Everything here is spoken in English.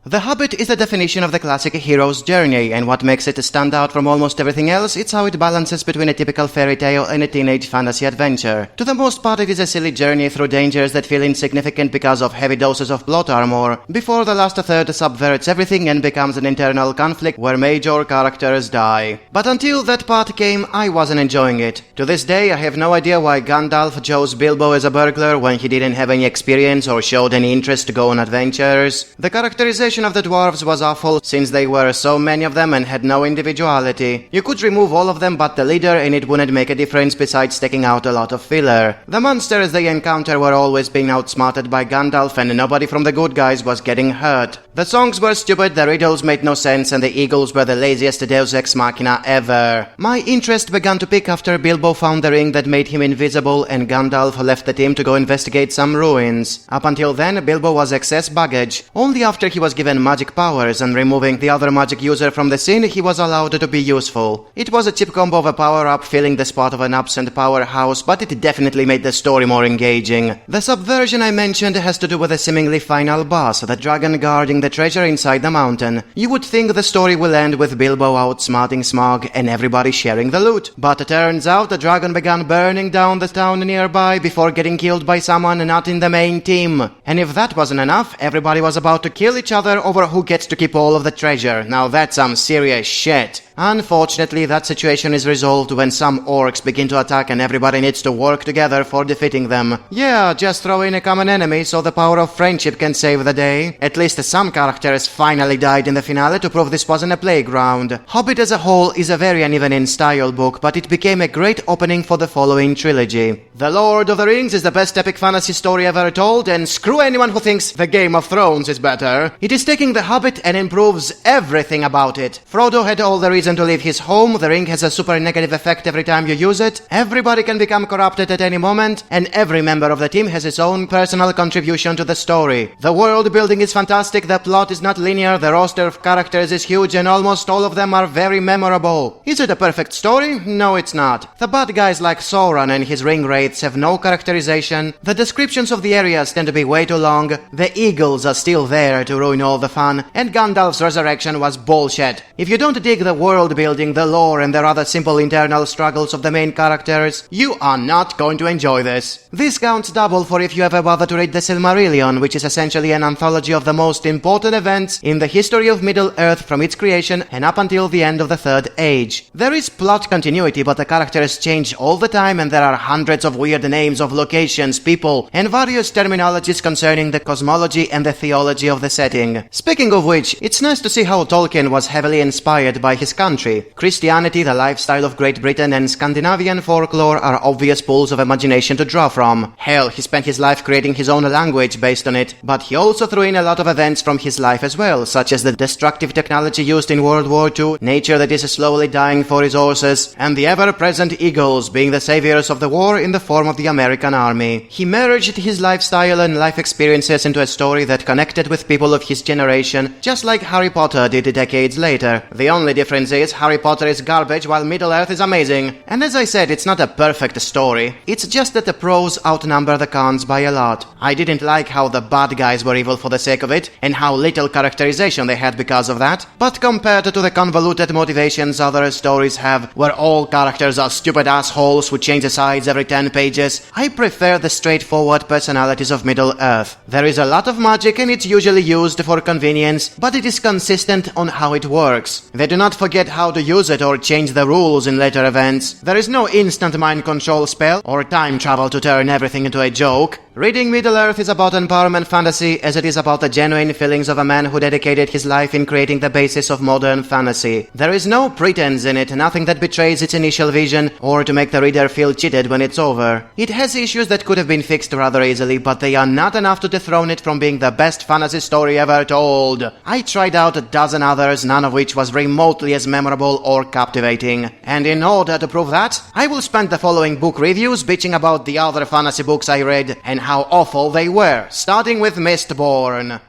The Hobbit is the definition of the classic hero's journey, and what makes it stand out from almost everything else, it's how it balances between a typical fairy tale and a teenage fantasy adventure. To the most part, it is a silly journey through dangers that feel insignificant because of heavy doses of plot armor, before the last third subverts everything and becomes an internal conflict where major characters die. But until that part came, I wasn't enjoying it. To this day, I have no idea why Gandalf chose Bilbo as a burglar when he didn't have any experience or showed any interest to go on adventures. The characterization of the dwarves was awful, since they were so many of them and had no individuality. You could remove all of them but the leader and it wouldn't make a difference besides taking out a lot of filler. The monsters they encountered were always being outsmarted by Gandalf and nobody from the good guys was getting hurt. The songs were stupid, the riddles made no sense, and the eagles were the laziest deus ex machina ever. My interest began to peak after Bilbo found the ring that made him invisible and Gandalf left the team to go investigate some ruins. Up until then, Bilbo was excess baggage. Only after he was given magic powers and removing the other magic user from the scene, he was allowed to be useful. It was a cheap combo of a power-up filling the spot of an absent powerhouse, but it definitely made the story more engaging. The subversion I mentioned has to do with the seemingly final boss, the dragon guarding the treasure inside the mountain. You would think the story will end with Bilbo outsmarting Smaug and everybody sharing the loot. But it turns out the dragon began burning down the town nearby before getting killed by someone not in the main team. And if that wasn't enough, everybody was about to kill each other over who gets to keep all of the treasure. Now that's some serious shit. Unfortunately, that situation is resolved when some orcs begin to attack and everybody needs to work together for defeating them. Yeah, just throw in a common enemy so the power of friendship can save the day. At least some characters finally died in the finale to prove this wasn't a playground. Hobbit as a whole is a very uneven in style book, but it became a great opening for the following trilogy. The Lord of the Rings is the best epic fantasy story ever told, and screw anyone who thinks the Game of Thrones is better. It is taking the Hobbit and improves everything about it. Frodo had all the reason to leave his home, the ring has a super negative effect every time you use it, everybody can become corrupted at any moment, and every member of the team has its own personal contribution to the story. The world building is fantastic, the plot is not linear, the roster of characters is huge, and almost all of them are very memorable. Is it a perfect story? No, it's not. The bad guys like Sauron and his ring wraiths have no characterization, the descriptions of the areas tend to be way too long, the eagles are still there to ruin all the fun, and Gandalf's resurrection was bullshit. If you don't dig the world building, the lore, and the rather simple internal struggles of the main characters, you are not going to enjoy this. This counts double for if you ever bother to read the Silmarillion, which is essentially an anthology of the most important events in the history of Middle-earth from its creation and up until the end of the Third Age. There is plot continuity, but the characters change all the time and there are hundreds of weird names of locations, people, and various terminologies concerning the cosmology and the theology of the setting. Speaking of which, it's nice to see how Tolkien was heavily inspired by his country. Christianity, the lifestyle of Great Britain, and Scandinavian folklore are obvious pools of imagination to draw from. Hell, he spent his life creating his own language based on it, but he also threw in a lot of events from his life as well, such as the destructive technology used in World War II, nature that is slowly dying for resources, and the ever-present eagles being the saviors of the war in the form of the American army. He merged his lifestyle and life experiences into a story that connected with people of his generation, just like Harry Potter did decades later. The only difference is Harry Potter is garbage while Middle-earth is amazing. And as I said, it's not a perfect story. It's just that the pros outnumber the cons by a lot. I didn't like how the bad guys were evil for the sake of it, and how little characterization they had because of that. But compared to the convoluted motivations other stories have, where all characters are stupid assholes who change sides every 10 pages, I prefer the straightforward personalities of Middle-earth. There is a lot of magic and it's usually used for convenience, but it is consistent on how it works. They do not forget how to use it or change the rules in later events. There is no instant mind control spell or time travel to turn everything into a joke. Reading Middle-earth is about empowerment fantasy as it is about the genuine feelings of a man who dedicated his life in creating the basis of modern fantasy. There is no pretense in it, nothing that betrays its initial vision or to make the reader feel cheated when it's over. It has issues that could have been fixed rather easily, but they are not enough to dethrone it from being the best fantasy story ever told. I tried out a dozen others, none of which was remotely as memorable or captivating. And in order to prove that, I will spend the following book reviews bitching about the other fantasy books I read and how awful they were, starting with Mistborn.